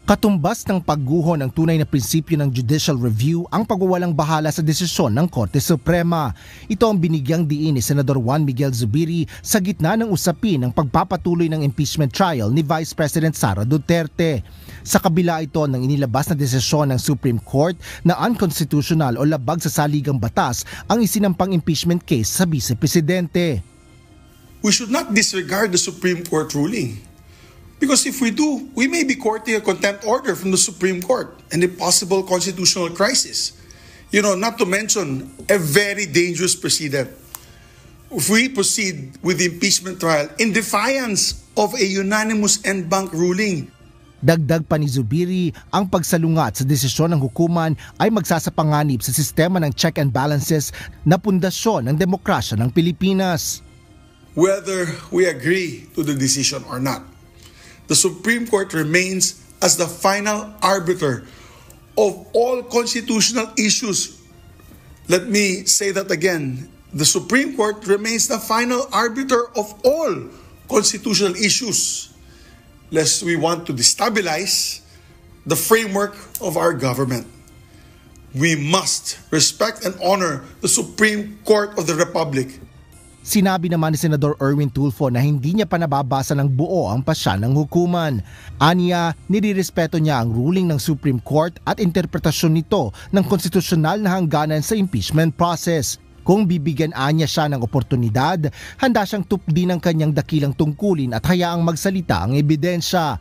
Katumbas ng pagguho ng tunay na prinsipyo ng judicial review ang pagwawalang bahala sa desisyon ng Korte Suprema. Ito ang binigyang diin ni Senador Juan Miguel Zubiri sa gitna ng usapin ng pagpapatuloy ng impeachment trial ni Vice President Sara Duterte. Sa kabila ito ng inilabas na desisyon ng Supreme Court na unconstitutional o labag sa saligang batas ang isinampang impeachment case sa Vice Presidente. We should not disregard the Supreme Court ruling. Because if we do, we may be courting a contempt order from the Supreme Court and a possible constitutional crisis. Not to mention a very dangerous precedent. If we proceed with the impeachment trial in defiance of a unanimous en banc ruling. Dagdag pa ni Zubiri, ang pagsalungat sa desisyon ng hukuman ay magsasapanganib sa sistema ng check and balances na pundasyon ng demokrasya ng Pilipinas. Whether we agree to the decision or not, the Supreme Court remains as the final arbiter of all constitutional issues. Let me say that again. The Supreme Court remains the final arbiter of all constitutional issues, lest we want to destabilize the framework of our government. We must respect and honor the Supreme Court of the Republic. Sinabi naman ni Senador Erwin Tulfo na hindi niya pa nababasa ng buo ang pasya ng hukuman. Aniya, nirirespeto niya ang ruling ng Supreme Court at interpretasyon nito ng konstitusyonal na hangganan sa impeachment process. Kung bibigyan anya siya ng oportunidad, handa siyang tupdi ng kanyang dakilang tungkulin at hayaang magsalita ang ebidensya.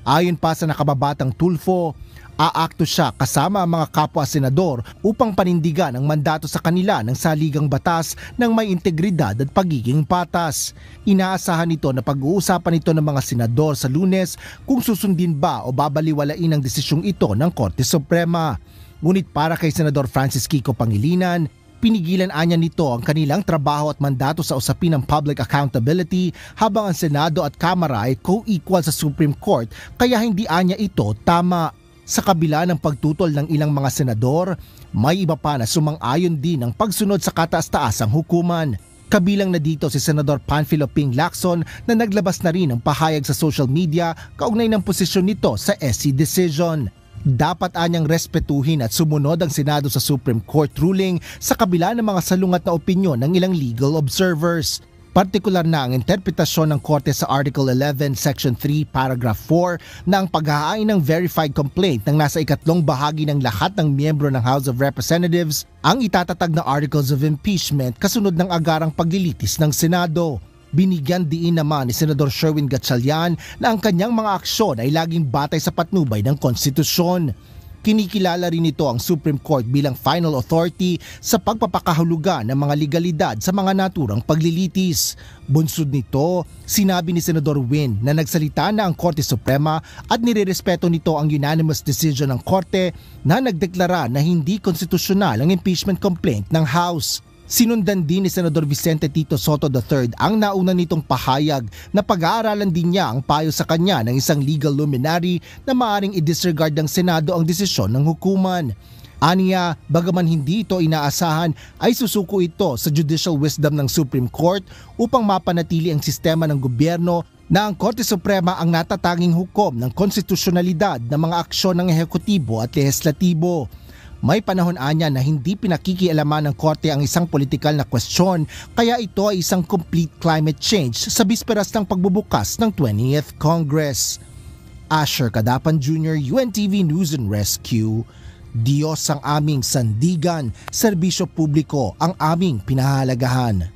Ayon pa sa nakababatang Tulfo, aakto siya kasama ang mga kapwa-senador upang panindigan ang mandato sa kanila ng saligang batas ng may integridad at pagiging patas. Inaasahan nito na pag-uusapan ito ng mga senador sa Lunes kung susundin ba o babaliwalain ang desisyong ito ng Korte Suprema. Ngunit para kay Senador Francis Kiko Pangilinan, pinigilan anya nito ang kanilang trabaho at mandato sa usapin ng public accountability habang ang Senado at Kamara ay co-equal sa Supreme Court kaya hindi anya ito tama. Sa kabila ng pagtutol ng ilang mga senador, may iba pa na sumang-ayon din ng pagsunod sa kataas-taasang hukuman. Kabilang na dito si Senador Panfilo Ping Lacson na naglabas na rin ng pahayag sa social media kaugnay ng posisyon nito sa SC decision. Dapat anyang respetuhin at sumunod ang Senado sa Supreme Court ruling sa kabila ng mga salungat na opinyon ng ilang legal observers. Partikular na ang interpretasyon ng Korte sa Article 11, Section 3, Paragraph 4 na ang paghahain ng verified complaint ng nasa ikatlong bahagi ng lahat ng miyembro ng House of Representatives ang itatatag na Articles of Impeachment kasunod ng agarang paglilitis ng Senado. Binigyan diin naman ni Senador Sherwin Gatchalian na ang kanyang mga aksyon ay laging batay sa patnubay ng konstitusyon. Kinikilala rin ito ang Supreme Court bilang final authority sa pagpapakahulugan ng mga legalidad sa mga naturang paglilitis. Bunsod nito, sinabi ni Senador Win na nagsalita na ang Korte Suprema at nirerespeto nito ang unanimous decision ng Korte na nagdeklara na hindi konstitusyonal ang impeachment complaint ng House. Sinundan din ni Senador Vicente Tito Soto III ang nauna nitong pahayag na pag-aaralan din niya ang payo sa kanya ng isang legal luminary na maaaring i-disregard ng Senado ang desisyon ng hukuman. Aniya, bagaman hindi ito inaasahan, ay susuko ito sa judicial wisdom ng Supreme Court upang mapanatili ang sistema ng gobyerno na ang Korte Suprema ang natatanging hukom ng konstitusyonalidad ng mga aksyon ng ehekutibo at lehislatibo. May panahon anya na hindi pinakikialaman ng Korte ang isang politikal na kwestiyon kaya ito ay isang complete climate change sa bisperas ng pagbubukas ng 20th Congress. Asher Cadapan Jr., UNTV News and Rescue. Diyos ang aming sandigan, serbisyo publiko ang aming pinahahalagahan.